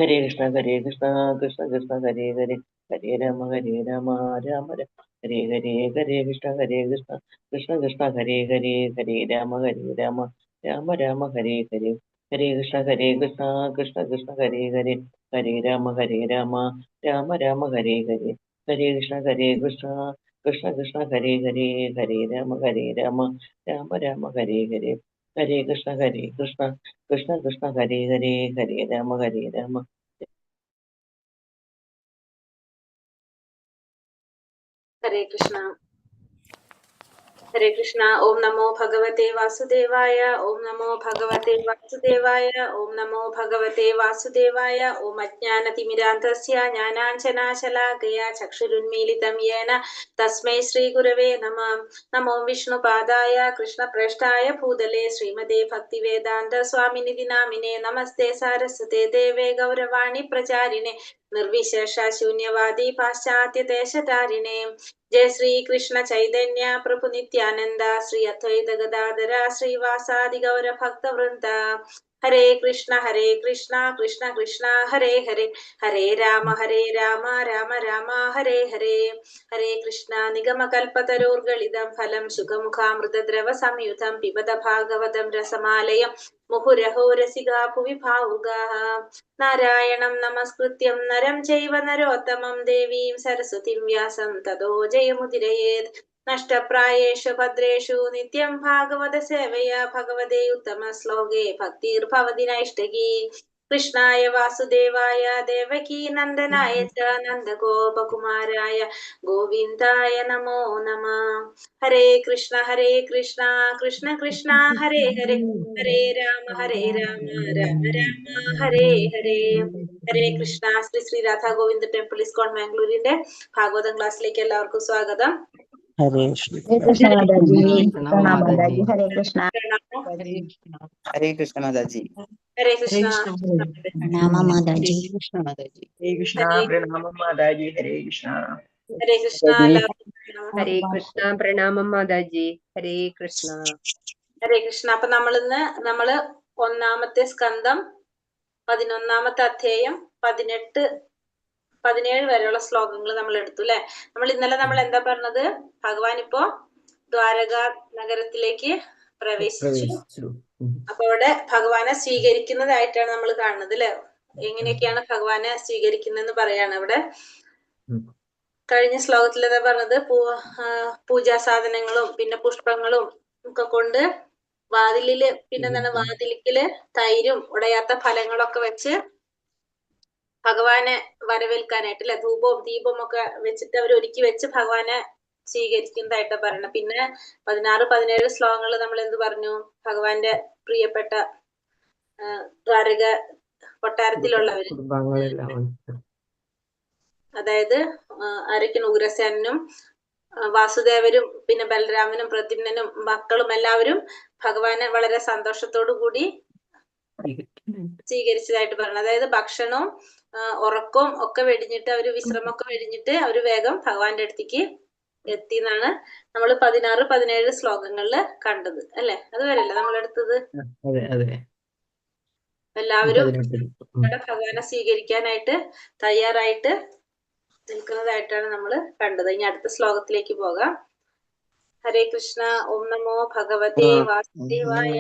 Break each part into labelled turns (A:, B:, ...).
A: ഹരേ കൃഷ്ണ കൃഷ്ണ കൃഷ്ണ ഹരേ ഹരേ ഹരേ രാമ രാമ രാമ ഹരേ ഹരേ ഹരേ കൃഷ്ണ കൃഷ്ണ കൃഷ്ണ കൃഷ്ണ ഹരേ ഹരേ ഹരേ രാമ രാമ രാമ രാമ ഹരേ ഹരേ ഹരേ കൃഷ്ണ കൃഷ്ണ കൃഷ്ണ ഹരേ ഹരേ ഹരേ രാമ രാമ രാമ ഹരേ ഹരേ ഹരേ കൃഷ്ണ കൃഷ്ണ കൃഷ്ണ ഹരേ ഹരേ ഹരേ രാമ രാമ ഹരേ ഹരേ ഹരേ കൃഷ്ണ കൃഷ്ണ കൃഷ്ണ ഹരേ ഹരേ ഹരേ രാമ രാമ
B: ഹരേ കൃഷ്ണ. ഹരേ കൃഷ്ണ. ഓം നമോ ഭഗവതേ വാസുദേവായ. ഓം നമോ ഭഗവതേ വാസുദേവായ. ഓം നമോ ഭഗവതേ വാസുദേവായ. ഓം അജ്ഞാനതിമിരാന്ധസ്യ ജ്ഞാനാഞ്ജനാശലാകയാ ചക്ഷുരുന്മീലിതം യേന തസ്മൈ ശ്രീ ഗുരവേ നമഃ. നമോ വിഷ്ണുപാദായ കൃഷ്ണപ്രേഷ്ഠായ ഭൂതലേ ശ്രീമതേ ഭക്തിവേദാന്ത സ്വാമിനിധി നാമിനേ. നമസ്തേ സാരസ്വതേ ദേവേ ഗൗരവാണി പ്രചാരിണേ നിർവിശേഷ ശൂന്യവാദി പാശ്ചാത്യ ദേശധാരിണേ. जय श्री कृष्ण चैतन्य प्रभु नित्यानंद श्री अद्वैत गदाधर श्रीवासादि गौर भक्त वृंद. हरे कृष्ण कृष्ण कृष्ण हरे हरे हरे राम राम राम हरे हरे. हरे कृष्ण. निगम कल्पतरोर्गलिदं फलं सुखमुखामृतद्रव संयुतं पिबत भागवतं रसमालयं मुहुरहो रसिका भुवि भावुकाः. नारायणं नमस्कृत्यं नरं चैव नरोत्तमं देवीं सरस्वतीं व्यासं ततो जयमुदीरयेत्. नष्टप्रायेषु भद्रेषु नित्यं भागवत सेवया भगवते उत्तम श्लोके भक्तिर्भवति नैष्ठिकी. कृष्णाय वासुदेवाय देवकी नन्दनाय च नन्दगोपकुमाराय गोविन्दाय नमो नमः. हरे कृष्ण कृष्ण कृष्ण हरे हरे हरे राम राम राम हरे हरे. ഹരേ കൃഷ്ണ. ശ്രീ രാധാ ഗോവിന്ദ് ടെമ്പിൾ ഇസ്കോൺ മാംഗ്ലൂരിന്റെ ഭാഗവതം ക്ലാസ്സിലേക്ക് എല്ലാവർക്കും സ്വാഗതം.
C: ഹരേ
D: കൃഷ്ണ മാതാജി. ഹരേ കൃഷ്ണ.
C: ഹരേ കൃഷ്ണ മാതാജി.
B: ഹരേ കൃഷ്ണ.
D: പ്രണാമം മാതാജി.
E: ഹരേ കൃഷ്ണ. പ്രണാമം മാതാജി. ഹരേ കൃഷ്ണ.
B: ഹരേ കൃഷ്ണ.
F: ഹരേ കൃഷ്ണ. പ്രണാമം മാതാജി. ഹരേ കൃഷ്ണ.
B: ഹരേ കൃഷ്ണ. അപ്പൊ നമ്മള് ഒന്നാമത്തെ സ്കന്ധം 11-ാമത്തെ അധ്യായം 18-17 വരെയുള്ള ശ്ലോകങ്ങൾ നമ്മൾ എടുത്തു അല്ലെ. ഇന്നലെ നമ്മൾ എന്താ പറഞ്ഞത്? ഭഗവാൻ ഇപ്പോ ദ്വാരക നഗരത്തിലേക്ക് പ്രവേശിച്ചു. അപ്പൊ അവിടെ ഭഗവാനെ സ്വീകരിക്കുന്നതായിട്ടാണ് നമ്മൾ കാണുന്നത് അല്ലെ. എങ്ങനെയൊക്കെയാണ് ഭഗവാനെ സ്വീകരിക്കുന്നതെന്ന് പറയാണ് അവിടെ. കഴിഞ്ഞ ശ്ലോകത്തിൽ എന്താ പറഞ്ഞത്? പൂജാ സാധനങ്ങളും പിന്നെ പുഷ്പങ്ങളും ഒക്കെ കൊണ്ട് വാതിലിക്കല് തൈരും ഉടയാത്ത ഫലങ്ങളൊക്കെ വെച്ച് ഭഗവാനെ വരവേൽക്കാനായിട്ട് അല്ലെ, ധൂപവും ദീപവും ഒക്കെ വെച്ചിട്ട് അവർ ഒരുക്കി വെച്ച് ഭഗവാനെ സ്വീകരിക്കുന്നതായിട്ടാ പറയണം. പിന്നെ 16-17 ശ്ലോകങ്ങൾ നമ്മൾ എന്ത് പറഞ്ഞു? ഭഗവാന്റെ പ്രിയപ്പെട്ട ദ്വാരക കൊട്ടാരത്തിലുള്ളവര്, അതായത് ആരൊക്കെയാണ്? ഉഗ്രസേനനും വാസുദേവരും പിന്നെ ബലരാമനും പ്രദ്യുമ്നനും മക്കളും എല്ലാവരും ഭഗവാനെ വളരെ സന്തോഷത്തോടു കൂടി സ്വീകരിച്ചതായിട്ട് പറഞ്ഞു. അതായത് ഭക്ഷണവും ഉറക്കവും ഒക്കെ വെടിഞ്ഞിട്ട് അവര് വിശ്രമമൊക്കെ വെടിഞ്ഞിട്ട് അവര് വേഗം ഭഗവാന്റെ അടുത്തേക്ക് എത്തി എന്നാണ് നമ്മൾ 16-17 ശ്ലോകങ്ങളിൽ കണ്ടത് അല്ലെ. അതുവരെയല്ലേ നമ്മളെടുത്തത്? എല്ലാവരും ഭഗവാനെ സ്വീകരിക്കാനായിട്ട് തയ്യാറായിട്ട് നിൽക്കുന്നതായിട്ടാണ് നമ്മൾ കണ്ടത്. ഇനി അടുത്ത ശ്ലോകത്തിലേക്ക് പോകാം. ഹരേ കൃഷ്ണ. ഓം നമോ ഭഗവതേ വാസുദേവായ.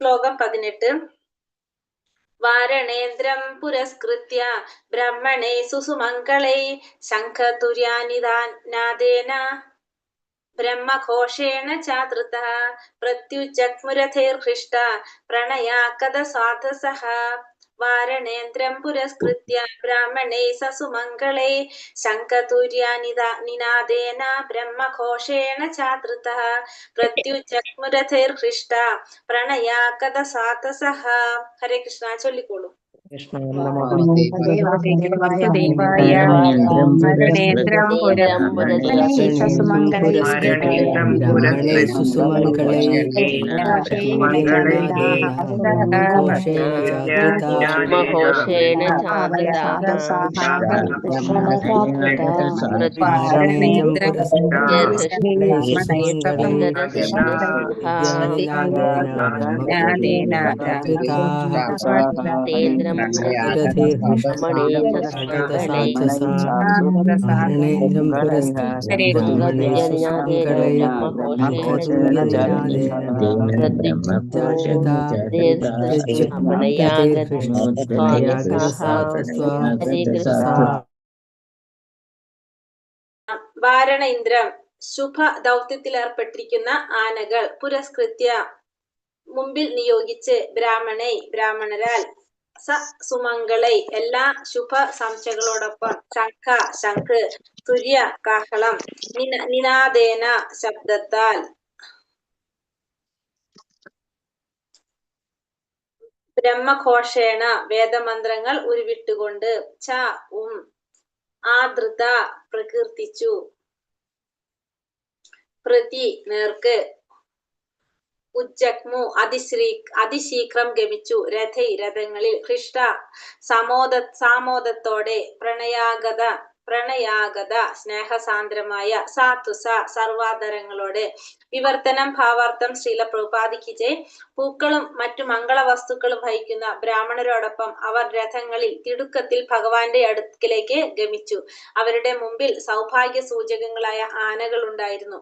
B: ശ്ലോകം 18. വാരണേന്ദ്രം പുരസ്കൃത്യ ബ്രഹ്മണേ സുസുമംഗളൈ ശംഖതുര്യാനിനാദേന ബ്രഹ്മഘോഷേണ ചാതൃതഃ പ്രത്യുജഗ്മുരഥൈർഹൃഷ്ട പ്രണയാകദ സാധസഃ. വാരണേന്ദ്രം പുരസ്കൃത്യ ബ്രാഹ്മണൈ സസുമംഗളൈ ശംഖതുര്യാനിനാദേന ബ്രഹ്മഘോഷേണ ചാതൃതഃ പ്രത്യുജഗ്മുരഥൈർഹൃഷ്ട പ്രണയാകദ സാധസഃ. ഹരേ കൃഷ്ണ. ചൊല്ലിക്കോളൂ.
E: കൃഷ്ണ നമോ
F: ഭഗവതേ വാസുദേവായ
G: കാരുണ്യേന്ദ്രം പുരസ്കൃത്യ
F: ഭരണേന്ദ്രം
G: ബ്രഹ്മണേ
E: മരണേന്ദ്രം
C: ബ്രാഹ്മണേ സുസുമംഗളേ
G: തുല്യനാദേന ഘോഷേണ ജാഗൃത
H: മഘോഷേണ ജാഗൃതാ
C: ഭരണേന്ദ്രം പുരസ്കൃത്യ
F: ഭരണേന്ദ്രം
C: സുസുമംഗളേ തുല്യനാദേന ബ്രഹ്മപുരീം ജാഗൃതാഃ പുരധേ ഹൃഷ്ടസാചസാ ഭരണേന്ദ്രം പുരസ്കൃത്യ ബ്രഹ്മണേ സുസുമംഗളേ
B: വാരണേന്ദ്രം ശുഭ ദൗത്യത്തിൽ ഏർപ്പെട്ടിരിക്കുന്ന ആനകൾ പുരസ്കൃത്യ മുമ്പിൽ നിയോഗിച്ച് ബ്രാഹ്മണരാൽ സുമംഗളൈ എല്ലാ ശുഭ സംശയങ്ങളോടൊപ്പം ശംഖ് തുര്യ കാഹളം നിനാദേന ശബ്ദത്താൽ ബ്രഹ്മഘോഷേണ വേദമന്ത്രങ്ങൾ ഉരുവിട്ടുകൊണ്ട് ആദൃത പ്രകീർത്തിച്ചു പ്രതി നേർക്ക് ഉജ്ജഗ്മു അതിശീഘ്രം ഗമിച്ചു രഥങ്ങളിൽ ഹൃഷ്ട സാമോദത്തോടെ പ്രണയാഗത സ്നേഹസാന്ദ്രമായ സാധുസ സർവാദരങ്ങളോടെ വിവർത്തനം ഭാവാർത്ഥം ശ്രീല പ്രഭുപാദിക്ക് പൂക്കളും മറ്റു മംഗള വസ്തുക്കളും വഹിക്കുന്ന ബ്രാഹ്മണരോടൊപ്പം അവർ രഥങ്ങളിൽ തിടുക്കത്തിൽ ഭഗവാന്റെ അടുക്കിലേക്ക് ഗമിച്ചു. അവരുടെ മുമ്പിൽ സൗഭാഗ്യ സൂചകങ്ങളായ ആനകൾ ഉണ്ടായിരുന്നു.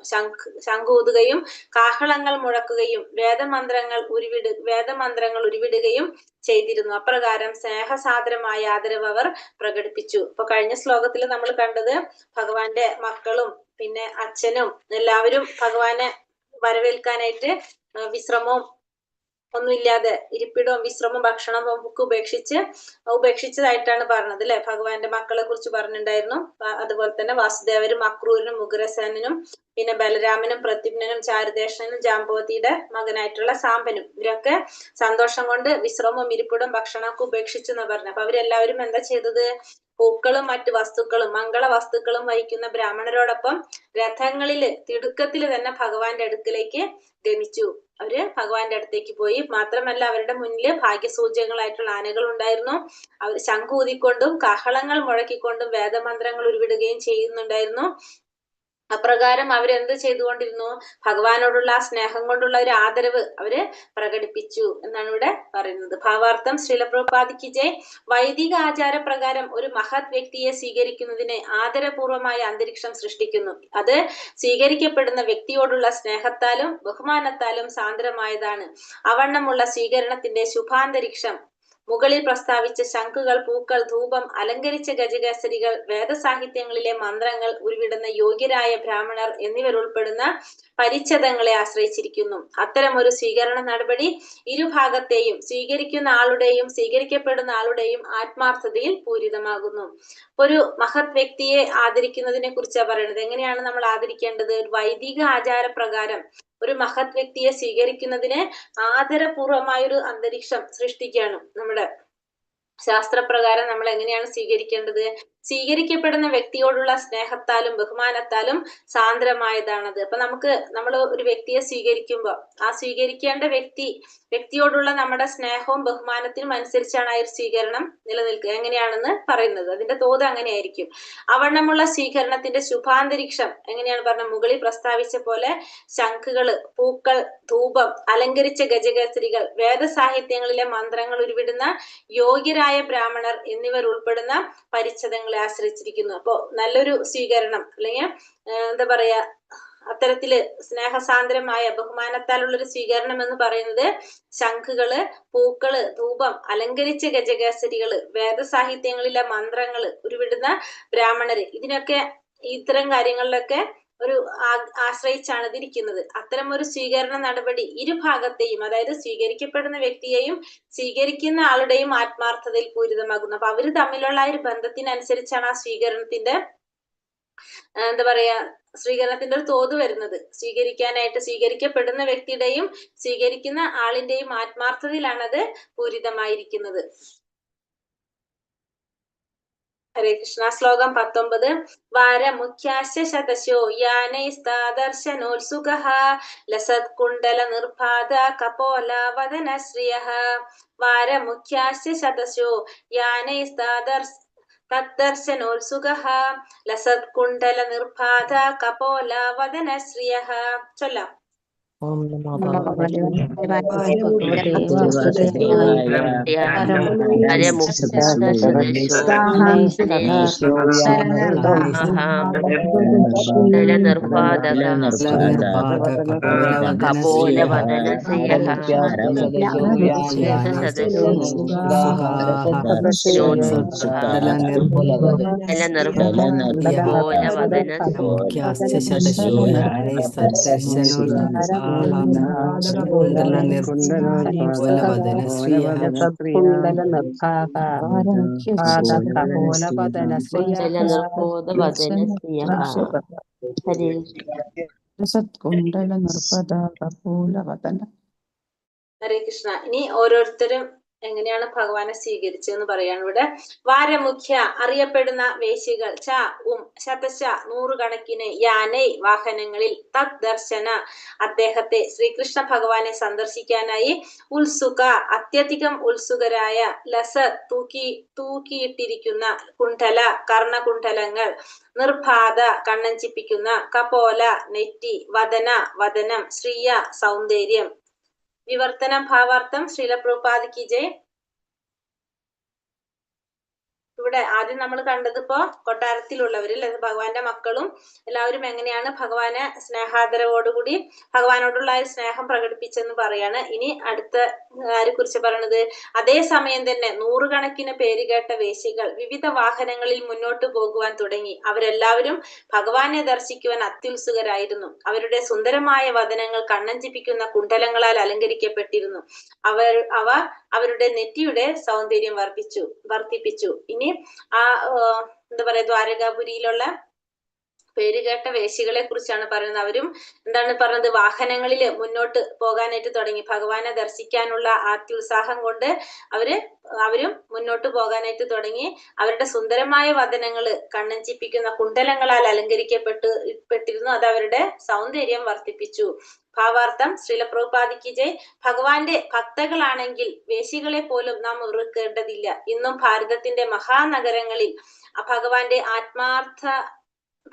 B: ശംഖൂതുകയും കാഹളങ്ങൾ മുഴക്കുകയും വേദമന്ത്രങ്ങൾ ഉരുവിടുകയും ചെയ്തിരുന്നു. അപ്രകാരം സ്നേഹസാദരമായ ആദരവ് അവർ പ്രകടിപ്പിച്ചു. ഇപ്പൊ കഴിഞ്ഞ ശ്ലോകത്തിൽ നമ്മൾ കണ്ടത് ഭഗവാന്റെ മക്കളും പിന്നെ അച്ഛനും എല്ലാവരും ഭഗവാനെ വരവേൽക്കാനായിട്ട് വിശ്രമവും ഒന്നുമില്ലാതെ ഇരിപ്പിടവും വിശ്രമവും ഭക്ഷണവും ഒക്കെ ഉപേക്ഷിച്ചതായിട്ടാണ് പറഞ്ഞത് അല്ലെ. ഭഗവാന്റെ മക്കളെ കുറിച്ച് പറഞ്ഞിട്ടുണ്ടായിരുന്നു. അതുപോലെ തന്നെ വാസുദേവരും അക്രൂരനും ഉഗ്രസേനനും പിന്നെ ബലരാമനും പ്രദ്യുമ്നനും ചാരുദേഷനും ജാമ്പവതിയുടെ മകനായിട്ടുള്ള സാമ്പനും ഇവരൊക്കെ സന്തോഷം കൊണ്ട് വിശ്രമവും ഇരിപ്പിടവും ഭക്ഷണമൊക്കെ ഉപേക്ഷിച്ചു എന്ന് പറഞ്ഞു. അപ്പൊ അവരെല്ലാവരും എന്താ ചെയ്തത്? പൂക്കളും മറ്റു വസ്തുക്കളും മംഗള വസ്തുക്കളും വഹിക്കുന്ന ബ്രാഹ്മണരോടൊപ്പം രഥങ്ങളില് തിടുക്കത്തില് തന്നെ ഭഗവാന്റെ അടുക്കിലേക്ക് ഗമിച്ചു. അവര് ഭഗവാന്റെ അടുത്തേക്ക് പോയി. മാത്രമല്ല അവരുടെ മുന്നില് ഭാഗ്യസൂചകങ്ങളായിട്ടുള്ള ആനകൾ ഉണ്ടായിരുന്നു. അവർ ശംഖൂതിക്കൊണ്ടും കാഹളങ്ങൾ മുഴക്കിക്കൊണ്ടും വേദമന്ത്രങ്ങൾ ഉരുവിടുകയും ചെയ്യുന്നുണ്ടായിരുന്നു. അപ്രകാരം അവരെന്ത് ചെയ്തുകൊണ്ടിരുന്നു? ഭഗവാനോടുള്ള ആ സ്നേഹം കൊണ്ടുള്ള ഒരു ആദരവ് അവര് പ്രകടിപ്പിച്ചു എന്നാണ് ഇവിടെ പറയുന്നത്. ഭാവാർത്ഥം ശ്രീല പ്രഭുപാദിക്ക് ജയ്. വൈദിക ആചാരപ്രകാരം ഒരു മഹത് വ്യക്തിയെ സ്വീകരിക്കുന്നതിന് ആദരപൂർവമായ അന്തരീക്ഷം സൃഷ്ടിക്കുന്നു. അത് സ്വീകരിക്കപ്പെടുന്ന വ്യക്തിയോടുള്ള സ്നേഹത്താലും ബഹുമാനത്താലും സാന്ദ്രമായതാണ്. അവണ്ണമുള്ള സ്വീകരണത്തിന്റെ ശുഭാന്തരീക്ഷം മുകളിൽ പ്രസ്താവിച്ച ശംഖുകൾ, പൂക്കൾ, ധൂപം, അലങ്കരിച്ച ഗജകേസരികൾ, വേദസാഹിത്യങ്ങളിലെ മന്ത്രങ്ങൾ ഉരുവിടുന്ന യോഗ്യരായ ബ്രാഹ്മണർ എന്നിവരുൾപ്പെടുന്ന പരിച്ഛദങ്ങളെ ആശ്രയിച്ചിരിക്കുന്നു. അത്തരമൊരു സ്വീകരണ നടപടി ഇരുഭാഗത്തെയും സ്വീകരിക്കുന്ന ആളുടെയും സ്വീകരിക്കപ്പെടുന്ന ആളുടെയും ആത്മാർത്ഥതയിൽ പൂരിതമാകുന്നു. ഒരു മഹത് വ്യക്തിയെ ആദരിക്കുന്നതിനെ കുറിച്ചാണ് പറയുന്നത്. എങ്ങനെയാണ് നമ്മൾ ആദരിക്കേണ്ടത്? വൈദിക ആചാരപ്രകാരം ഒരു മഹത് വ്യക്തിയെ സ്വീകരിക്കുന്നതിന് ആദരപൂർവമായൊരു അന്തരീക്ഷം സൃഷ്ടിക്കുകയാണ്. നമ്മുടെ ശാസ്ത്രപ്രകാരം നമ്മൾ എങ്ങനെയാണ് സ്വീകരിക്കേണ്ടത്? സ്വീകരിക്കപ്പെടുന്ന വ്യക്തിയോടുള്ള സ്നേഹത്താലും ബഹുമാനത്താലും സാന്ദ്രമായതാണത്. അപ്പൊ നമ്മൾ ഒരു വ്യക്തിയെ സ്വീകരിക്കുമ്പോൾ ആ സ്വീകരിക്കേണ്ട വ്യക്തിയോടുള്ള നമ്മുടെ സ്നേഹവും ബഹുമാനത്തിനും അനുസരിച്ചാണ് ആ ഒരു സ്വീകരണം നിലനിൽക്കുക. എങ്ങനെയാണെന്ന് പറയുന്നത് അതിന്റെ തോത് അങ്ങനെയായിരിക്കും. അവണ്ണമുള്ള സ്വീകരണത്തിന്റെ ശുഭാന്തരീക്ഷം എങ്ങനെയാണ് പറഞ്ഞത്? മുകളിൽ പ്രസ്താവിച്ച പോലെ ശംഖുകള്, പൂക്കൾ, ധൂപം, അലങ്കരിച്ച ഗജകേസരികൾ, വേദസാഹിത്യങ്ങളിലെ മന്ത്രങ്ങൾ ഉരുവിടുന്ന യോഗ്യരായ ബ്രാഹ്മണർ എന്നിവർ ഉൾപ്പെടുന്ന പരിച്ഛദങ്ങളെ ആശ്രയിച്ചിരിക്കുന്നു. അപ്പോ നല്ലൊരു സ്വീകരണം അല്ലെങ്കിൽ എന്താ പറയാ അത്തരത്തില് സ്നേഹസാന്ദ്രമായ ബഹുമാനത്താലുള്ളൊരു സ്വീകരണം എന്ന് പറയുന്നത് ശംഖുകള്, പൂക്കള്, ധൂപം, അലങ്കരിച്ച ഗജകേസരികള്, വേദസാഹിത്യങ്ങളിലെ മന്ത്രങ്ങള് ഉരുവിടുന്ന ബ്രാഹ്മണര് ഇത്തരം കാര്യങ്ങളിലൊക്കെ ഒരു ആശ്രയിച്ചാണ് ഇതിരിക്കുന്നത്. അത്തരം ഒരു സ്വീകരണ നടപടി ഇരുഭാഗത്തെയും അതായത് സ്വീകരിക്കപ്പെടുന്ന വ്യക്തിയെയും സ്വീകരിക്കുന്ന ആളുടെയും ആത്മാർത്ഥതയിൽ പൂരിതമാകുന്നു. അപ്പൊ അവര് തമ്മിലുള്ള ആ ഒരു ബന്ധത്തിനനുസരിച്ചാണ് ആ സ്വീകരണത്തിന്റെ സ്വീകരണത്തിന്റെ ഒരു തോത് വരുന്നത്. സ്വീകരിക്കപ്പെടുന്ന വ്യക്തിയുടെയും സ്വീകരിക്കുന്ന ആളിന്റെയും ആത്മാർത്ഥതയിലാണത് പൂരിതമായിരിക്കുന്നത്. ഹരേ കൃഷ്ണ. ശ്ലോകം 19. വാരമുഖ്യാശ്ച ശതശോ യാനൈസ്താദർശനോത്സുകഃ ലസത്കുണ്ഡല നിർഭാത കപോല വദന ശ്രിയഃ. വാരമുഖ്യാശ്ച ശതശോ തദ്ദർശനോത്സുകഃ ലസത്കുണ്ഡല നിർഭാത കപോല വദന ശ്രിയഃ. ചൊല്ലാം.
G: ഓം നമോ
D: ഭഗവതി
G: ഭഗവതേ
H: വാസുദേവായ ഹരമുഖ്യശതശോ കുണ്ടലനിർഭാതക കപോലവദന ശ്രിയഃ.
B: ഹരേ കൃഷ്ണ. ഇനി ഓരോരുത്തരും എങ്ങനെയാണ് ഭഗവാനെ സ്വീകരിച്ചതെന്ന് പറയാണ് ഇവിടെ. വാരമുഖ്യ അറിയപ്പെടുന്ന വേശികൾ, ശതശ നൂറുകണക്കിന്, യാനൈ വാഹനങ്ങളിൽ, തത് ദർശന അദ്ദേഹത്തെ ശ്രീകൃഷ്ണ ഭഗവാനെ സന്ദർശിക്കാനായി, ഉത്സുക അത്യധികം ഉത്സുകരായ, ലസ തൂക്കിയിട്ടിരിക്കുന്ന, കുണ്ഠല കർണകുണ്ഠലങ്ങൾ, നിർഭാത കണ്ണഞ്ചിപ്പിക്കുന്ന, കപോല നെറ്റി, വദന വദനം, ശ്രീയ സൗന്ദര്യം. വിവർത്തനം ഭാവാർത്ഥം ശ്രീല പ്രഭുപാദ് കി ജയ്. ഇവിടെ ആദ്യം നമ്മൾ കണ്ടത് ഇപ്പോ കൊട്ടാരത്തിലുള്ളവരിൽ ഭഗവാന്റെ മക്കളും എല്ലാവരും എങ്ങനെയാണ് ഭഗവാനെ സ്നേഹാദരവോടുകൂടി ഭഗവാനോടുള്ള സ്നേഹം പ്രകടിപ്പിച്ചെന്ന് പറയാണ്. ഇനി അടുത്ത ആരെ കുറിച്ച് പറയണത്, അതേ സമയം തന്നെ നൂറുകണക്കിന് പേരുകേട്ട വേശികൾ വിവിധ വാഹനങ്ങളിൽ മുന്നോട്ട് പോകുവാൻ തുടങ്ങി. അവരെല്ലാവരും ഭഗവാനെ ദർശിക്കുവാൻ അത്യുത്സുകരായിരുന്നു. അവരുടെ സുന്ദരമായ വദനങ്ങൾ കണ്ണഞ്ചിപ്പിക്കുന്ന കുണ്ഡലങ്ങളാൽ അലങ്കരിക്കപ്പെട്ടിരുന്നു. അവ അവരുടെ നെറ്റിയുടെ സൗന്ദര്യം വർദ്ധിപ്പിച്ചു. ഇനി എന്താ പറയാ, ദ്വാരകാപുരിയിലുള്ള പേരുകേട്ട വേശികളെ കുറിച്ചാണ് പറയുന്നത്. അവരും എന്താണ് പറഞ്ഞത്, വാഹനങ്ങളിൽ മുന്നോട്ട് പോകാനായിട്ട് തുടങ്ങി. ഭഗവാനെ ദർശിക്കാനുള്ള അത്യുത്സാഹം കൊണ്ട് അവരും മുന്നോട്ട് പോകാനായിട്ട് തുടങ്ങി. അവരുടെ സുന്ദരമായ വദനങ്ങൾ കണ്ണഞ്ചിപ്പിക്കുന്ന കുണ്ഡലങ്ങളാൽ അലങ്കരിക്കപ്പെട്ടിരുന്നു. അത് അവരുടെ സൗന്ദര്യം വർദ്ധിപ്പിച്ചു. ഭാവാർത്ഥം ശ്രീല പ്രഭുപാദ് കി ജയ്. ഭഗവാന്റെ ഭക്തകളാണെങ്കിൽ വേശികളെ പോലും നാം വെറുക്കേണ്ടതില്ല. ഇന്നും ഭാരതത്തിന്റെ മഹാനഗരങ്ങളിൽ ഭഗവാന്റെ ആത്മാർത്ഥ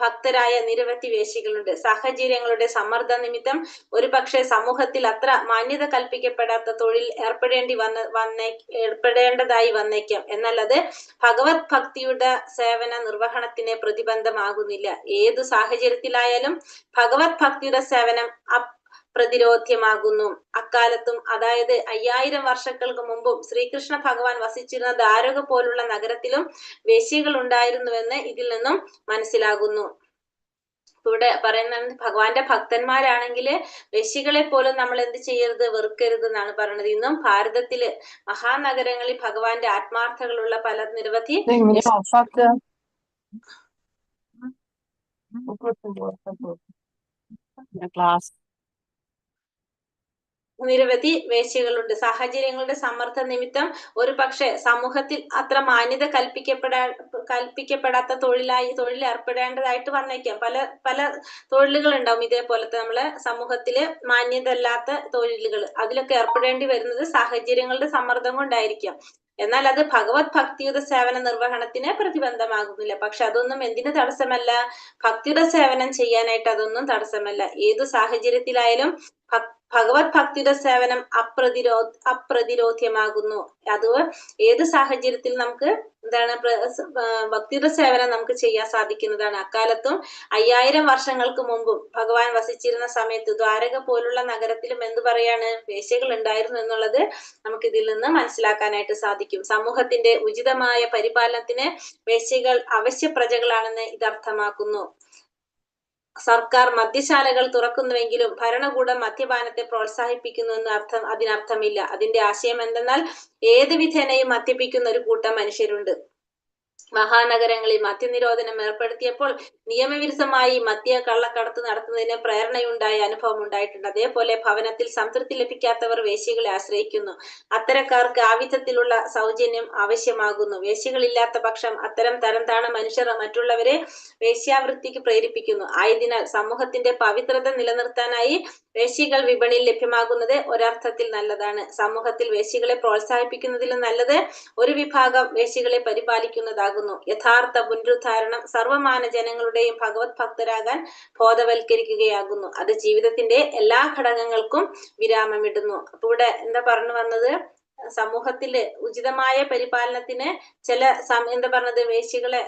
B: ഭക്തരായ നിരവധി വേശികളുണ്ട്. സാഹചര്യങ്ങളുടെ സമ്മർദ്ദ നിമിത്തം ഒരു പക്ഷേ സമൂഹത്തിൽ അത്ര മാന്യത കൽപ്പിക്കപ്പെടാത്ത തൊഴിൽ ഏർപ്പെടേണ്ടതായി വന്നേക്കാം. എന്നാൽ അത് ഭഗവത് ഭക്തിയുടെ സേവന നിർവഹണത്തിന് പ്രതിബന്ധമാകുന്നില്ല. ഏതു സാഹചര്യത്തിലായാലും ഭഗവത് ഭക്തിയുടെ സേവനം പ്രതിരോധ്യമാകുന്നു. അക്കാലത്തും, അതായത് 5000 വർഷങ്ങൾക്ക് മുമ്പും ശ്രീകൃഷ്ണ ഭഗവാൻ വസിച്ചിരുന്ന ദ്വാരക പോലുള്ള നഗരത്തിലും വേശ്യകൾ ഉണ്ടായിരുന്നുവെന്ന് ഇതിൽ നിന്നും മനസ്സിലാകുന്നു. ഇവിടെ പറയുന്നത് ഭഗവാന്റെ ഭക്തന്മാരാണെങ്കിൽ വേശ്യകളെ പോലും നമ്മൾ എന്ത് ചെയ്യരുത്, വെറുക്കരുത് എന്നാണ് പറയുന്നത്. ഇന്നും ഭാരതത്തില് മഹാനഗരങ്ങളിൽ ഭഗവാന്റെ ആത്മാർത്ഥകളുള്ള പല നിരവധി വേശ്യകളുണ്ട്. സാഹചര്യങ്ങളുടെ സമ്മർദ്ദ നിമിത്തം ഒരു പക്ഷെ സമൂഹത്തിൽ അത്ര മാന്യത കൽപ്പിക്കപ്പെടാത്ത തൊഴിൽ ഏർപ്പെടേണ്ടതായിട്ട് വന്നേക്കാം. പല തൊഴിലുകൾ ഉണ്ടാവും ഇതേപോലത്തെ നമ്മളെ സമൂഹത്തില് മാന്യത അല്ലാത്ത തൊഴിലുകൾ. അതിലൊക്കെ ഏർപ്പെടേണ്ടി വരുന്നത് സാഹചര്യങ്ങളുടെ സമ്മർദ്ദം കൊണ്ടായിരിക്കാം. എന്നാൽ അത് ഭഗവത് ഭക്തിയുടെ സേവന നിർവഹണത്തിന് പ്രതിബന്ധമാകുന്നില്ല. പക്ഷെ അതൊന്നും എന്തിനു തടസ്സമല്ല, ഭക്തിയുടെ സേവനം ചെയ്യാനായിട്ട് അതൊന്നും തടസ്സമല്ല. ഏതു സാഹചര്യത്തിലായാലും ഭഗവത് ഭക്തിയുടെ സേവനം അപ്രതിരോധ്യമാകുന്നു. അത് ഏത് സാഹചര്യത്തിൽ നമുക്ക് എന്താണ് ഭക്തിയുടെ സേവനം നമുക്ക് ചെയ്യാൻ സാധിക്കുന്നതാണ്. അക്കാലത്തും 5000 വർഷങ്ങൾക്ക് മുമ്പും ഭഗവാൻ വസിച്ചിരുന്ന സമയത്ത് ദ്വാരക പോലുള്ള നഗരത്തിലും എന്ത് പറയാണ്, വേശ്യകൾ ഉണ്ടായിരുന്നു എന്നുള്ളത് നമുക്ക് ഇതിൽ നിന്ന് മനസ്സിലാക്കാനായിട്ട് സാധിക്കും. സമൂഹത്തിന്റെ ഉചിതമായ പരിപാലനത്തിന് വേശ്യകൾ അവശ്യ പ്രജകളാണെന്ന് ഇത് അർത്ഥമാക്കുന്നു. സർക്കാർ മദ്യശാലകൾ തുറക്കുന്നുവെങ്കിലും ഭരണകൂടം മദ്യപാനത്തെ പ്രോത്സാഹിപ്പിക്കുന്നു എന്ന് അതിനർത്ഥമില്ല. അതിന്റെ ആശയം എന്തെന്നാൽ ഏത് വിധേനയും മദ്യപിക്കുന്ന ഒരു കൂട്ടം മനുഷ്യരുണ്ട്. മഹാനഗരങ്ങളിൽ മദ്യനിരോധനം ഏർപ്പെടുത്തിയപ്പോൾ നിയമവിരുദ്ധമായി മദ്യ കള്ളക്കടത്ത് നടത്തുന്നതിന് പ്രേരണയുണ്ടായ അനുഭവം ഉണ്ടായിട്ടുണ്ട്. അതേപോലെ ഭവനത്തിൽ സംതൃപ്തി ലഭിക്കാത്തവർ വേശ്യകളെ ആശ്രയിക്കുന്നു. അത്തരക്കാർക്ക് ആ വിധത്തിലുള്ള സൗജന്യം ആവശ്യമാകുന്നു. വേശ്യകളില്ലാത്ത പക്ഷം അത്തരം തരംതാണ മനുഷ്യർ മറ്റുള്ളവരെ വേശ്യാവൃത്തിക്ക് പ്രേരിപ്പിക്കുന്നു. ആയതിനാൽ സമൂഹത്തിന്റെ പവിത്രത നിലനിർത്താനായി വേശ്യകൾ വിപണിയിൽ ലഭ്യമാകുന്നത് ഒരർത്ഥത്തിൽ നല്ലതാണ്. സമൂഹത്തിൽ വേശ്യകളെ പ്രോത്സാഹിപ്പിക്കുന്നതിലും നല്ലത് ഒരു വിഭാഗം വേശ്യകളെ പരിപാലിക്കുന്നതാകുന്നു. യഥാർത്ഥ പുനരുദ്ധാരണം സർവമാന ജനങ്ങളുടെയും ഭഗവത് ഭക്തരാകാൻ ബോധവൽക്കരിക്കുകയാകുന്നു. അത് ജീവിതത്തിന്റെ എല്ലാ ഘടകങ്ങൾക്കും വിരാമമിടുന്നു. അപ്പൊ ഇവിടെ എന്താ പറഞ്ഞു വന്നത്, സമൂഹത്തില് പരിപാലനത്തിന് ചില എന്താ പറഞ്ഞത്, വേശ്യകളെ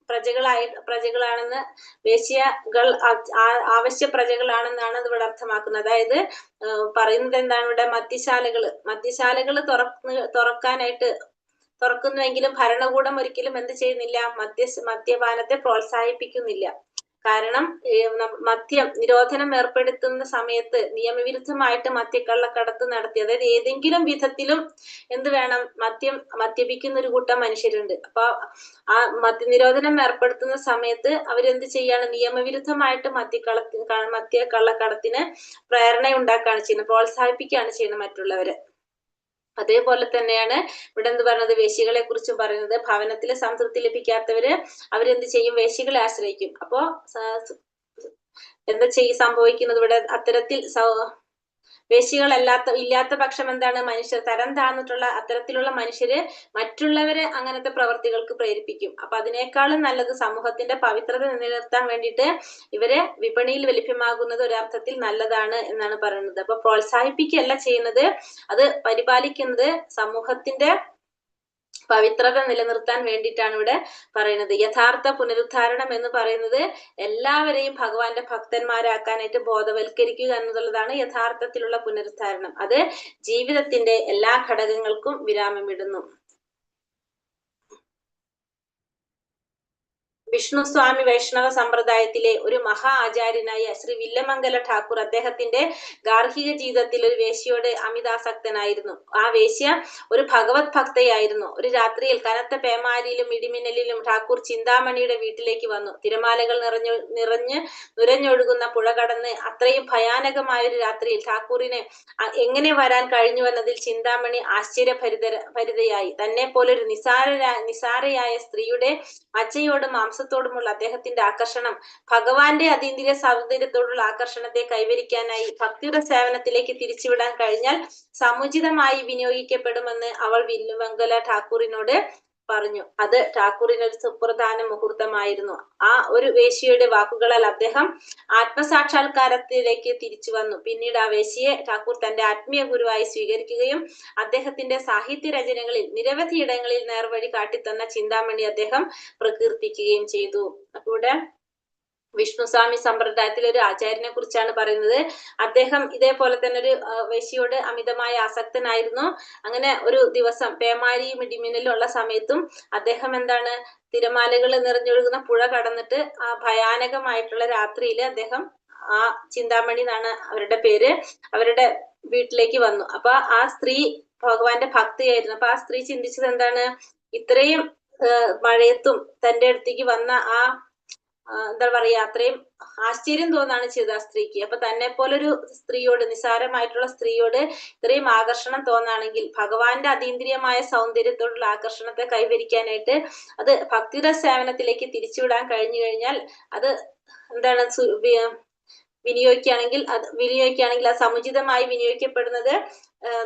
B: പ്രജകളാണെന്ന്, വേശ്യകൾ ആവശ്യ പ്രജകളാണെന്നാണ് അത് ഇവിടെ അർത്ഥമാക്കുന്നത്. അതായത് പറയുന്നത് എന്താണ്, ഇവിടെ മദ്യശാലകള് തുറക്കുന്നുവെങ്കിലും ഭരണകൂടം ഒരിക്കലും എന്ത് ചെയ്യുന്നില്ല, മദ്യപാനത്തെ പ്രോത്സാഹിപ്പിക്കുന്നില്ല. കാരണം നിരോധനം ഏർപ്പെടുത്തുന്ന സമയത്ത് നിയമവിരുദ്ധമായിട്ട് മദ്യക്കള്ളക്കടത്ത് നടത്തി, അതായത് ഏതെങ്കിലും വിധത്തിലും എന്ത് വേണം, മദ്യപിക്കുന്ന ഒരു കൂട്ടം മനുഷ്യരുണ്ട്. അപ്പൊ ആ മദ്യനിരോധനം ഏർപ്പെടുത്തുന്ന സമയത്ത് അവരെന്ത് ചെയ്യാണ്, നിയമവിരുദ്ധമായിട്ട് മദ്യക്കള്ളക്കടത്തിന് പ്രേരണ ഉണ്ടാക്കുകയാണ് ചെയ്യുന്നത്, പ്രോത്സാഹിപ്പിക്കുകയാണ് ചെയ്യുന്നത് മറ്റുള്ളവരെ. അതേപോലെ തന്നെയാണ് ഇവിടെ എന്ത് പറയുന്നത്, വേശ്യകളെ കുറിച്ചും പറയുന്നത്. ഭവനത്തില് സംതൃപ്തി ലഭിക്കാത്തവര് അവരെന്ത് ചെയ്യും, വേശ്യകളെ ആശ്രയിക്കും. അപ്പോ എന്താ സംഭവിക്കുന്നത് ഇവിടെ, അത്തരത്തിൽ ഇല്ലാത്ത പക്ഷം എന്താണ്, മനുഷ്യർ തരം താഴ്ന്നിട്ടുള്ള അത്തരത്തിലുള്ള മനുഷ്യര് മറ്റുള്ളവരെ അങ്ങനത്തെ പ്രവർത്തികൾക്ക് പ്രേരിപ്പിക്കും. അപ്പൊ അതിനേക്കാളും നല്ലത് സമൂഹത്തിന്റെ പവിത്രത നിലനിർത്താൻ വേണ്ടിയിട്ട് ഇവരെ വിപണിയിൽ ലഭ്യമാകുന്നത് ഒരർത്ഥത്തിൽ നല്ലതാണ് എന്നാണ് പറയുന്നത്. അപ്പൊ പ്രോത്സാഹിപ്പിക്കുകയല്ല ചെയ്യുന്നത്, അത് പരിപാലിക്കുന്നത് സമൂഹത്തിന്റെ പവിത്രത നിലനിർത്താൻ വേണ്ടിയിട്ടാണ് ഇവിടെ പറയുന്നത്. യഥാർത്ഥ പുനരുദ്ധാരണം എന്ന് പറയുന്നത് എല്ലാവരെയും ഭഗവാന്റെ ഭക്തന്മാരാക്കാനായിട്ട് ബോധവൽക്കരിക്കുക എന്നുള്ളതാണ് യഥാർത്ഥത്തിലുള്ള പുനരുദ്ധാരണം. അത് ജീവിതത്തിന്റെ എല്ലാ ഘടകങ്ങൾക്കും വിരാമമിടുന്നു. വിഷ്ണു സ്വാമി വൈഷ്ണവ സമ്പ്രദായത്തിലെ ഒരു മഹാ ആചാര്യനായ ശ്രീ വില്ലമംഗല ഠാക്കൂർ അദ്ദേഹത്തിന്റെ ഗാർഹിക ജീവിതത്തിൽ ഒരു വേശ്യയോട് അമിതാസക്തനായിരുന്നു. ആ വേശ്യ ഒരു ഭഗവത് ഭക്തയായിരുന്നു. ഒരു രാത്രിയിൽ കനത്ത പേമാരിയിലും ഇടിമിന്നലിലും ഠാക്കൂർ ചിന്താമണിയുടെ വീട്ടിലേക്ക് വന്നു. തിരമാലകൾ നുരഞ്ഞൊഴുകുന്ന പുഴ കടന്ന് അത്രയും ഭയാനകമായ ഒരു രാത്രിയിൽ ഠാക്കൂറിന് എങ്ങനെ വരാൻ കഴിഞ്ഞുവെന്നതിൽ ചിന്താമണി ആശ്ചര്യഭരിതയായി. തന്നെ പോലൊരു നിസാരയായ സ്ത്രീയുടെ മജ്ജയോടും മാംസത്തോടുമുള്ള അദ്ദേഹത്തിന്റെ ആകർഷണം ഭഗവാന്റെ അതീന്ദ്രിയ സൗന്ദര്യത്തോടുള്ള ആകർഷണത്തെ കൈവരിക്കാനായി ഭക്തിയുടെ സേവനത്തിലേക്ക് തിരിച്ചുവിടാൻ കഴിഞ്ഞാൽ സമുചിതമായി വിനിയോഗിക്കപ്പെടുമെന്ന് അവൾ വില്ലമംഗല ഠാക്കൂറിനോട് പറഞ്ഞു. അത് ഠാക്കൂറിനൊരു സുപ്രധാന മുഹൂർത്തമായിരുന്നു. ആ ഒരു വേശ്യയുടെ വാക്കുകളാൽ അദ്ദേഹം ആത്മസാക്ഷാത്കാരത്തിലേക്ക് തിരിച്ചു വന്നു. പിന്നീട് ആ വേശ്യയെ ഠാക്കൂർ തന്റെ ആത്മീയ ഗുരുവായി സ്വീകരിക്കുകയും അദ്ദേഹത്തിന്റെ സാഹിത്യ രചനകളിൽ നിരവധി ഇടങ്ങളിൽ നേർവഴി കാട്ടിത്തന്ന ചിന്താമണി അദ്ദേഹം പ്രകീർത്തിക്കുകയും ചെയ്തു. അപ്പോൾ ഇവിടെ വിഷ്ണുസ്വാമി സമ്പ്രദായത്തിലെ ഒരു ആചാര്യനെ കുറിച്ചാണ് പറയുന്നത്. അദ്ദേഹം ഇതേപോലെ തന്നെ ഒരു വേശ്യയോട് അമിതമായ ആസക്തനായിരുന്നു. അങ്ങനെ ഒരു ദിവസം പേമാരിയും ഇടിമിന്നലും ഉള്ള സമയത്തും അദ്ദേഹം എന്താണ്, തിരമാലകൾ നിറഞ്ഞൊഴുകുന്ന പുഴ കടന്നിട്ട് ആ ഭയാനകമായിട്ടുള്ള രാത്രിയിൽ അദ്ദേഹം, ആ ചിന്താമണി എന്നാണ് അവരുടെ പേര്, അവരുടെ വീട്ടിലേക്ക് വന്നു. അപ്പൊ ആ സ്ത്രീ ഭഗവാന്റെ ഭക്തിയായിരുന്നു. അപ്പൊ ആ സ്ത്രീ ചിന്തിച്ചത് എന്താണ്, ഇത്രയും മഴയത്തും തന്റെ അടുത്തേക്ക് വന്ന ആ എന്താ പറയാ, അത്രയും ആശ്ചര്യം തോന്നാണ് ചെയ്തത് ആ സ്ത്രീക്ക്. അപ്പൊ തന്നെ പോലൊരു സ്ത്രീയോട്, നിസാരമായിട്ടുള്ള സ്ത്രീയോട് ഇത്രയും ആകർഷണം തോന്നാണെങ്കിൽ ഭഗവാന്റെ അതീന്ദ്രിയമായ സൗന്ദര്യത്തോടുള്ള ആകർഷണത്തെ കൈവരിക്കാനായിട്ട് അത് ഭക്തിയുടെ സേവനത്തിലേക്ക് തിരിച്ചുവിടാൻ കഴിഞ്ഞു കഴിഞ്ഞാൽ അത് എന്താണ്, വിനിയോഗിക്കുകയാണെങ്കിൽ അത് സമുചിതമായി വിനിയോഗിക്കപ്പെടുന്നത്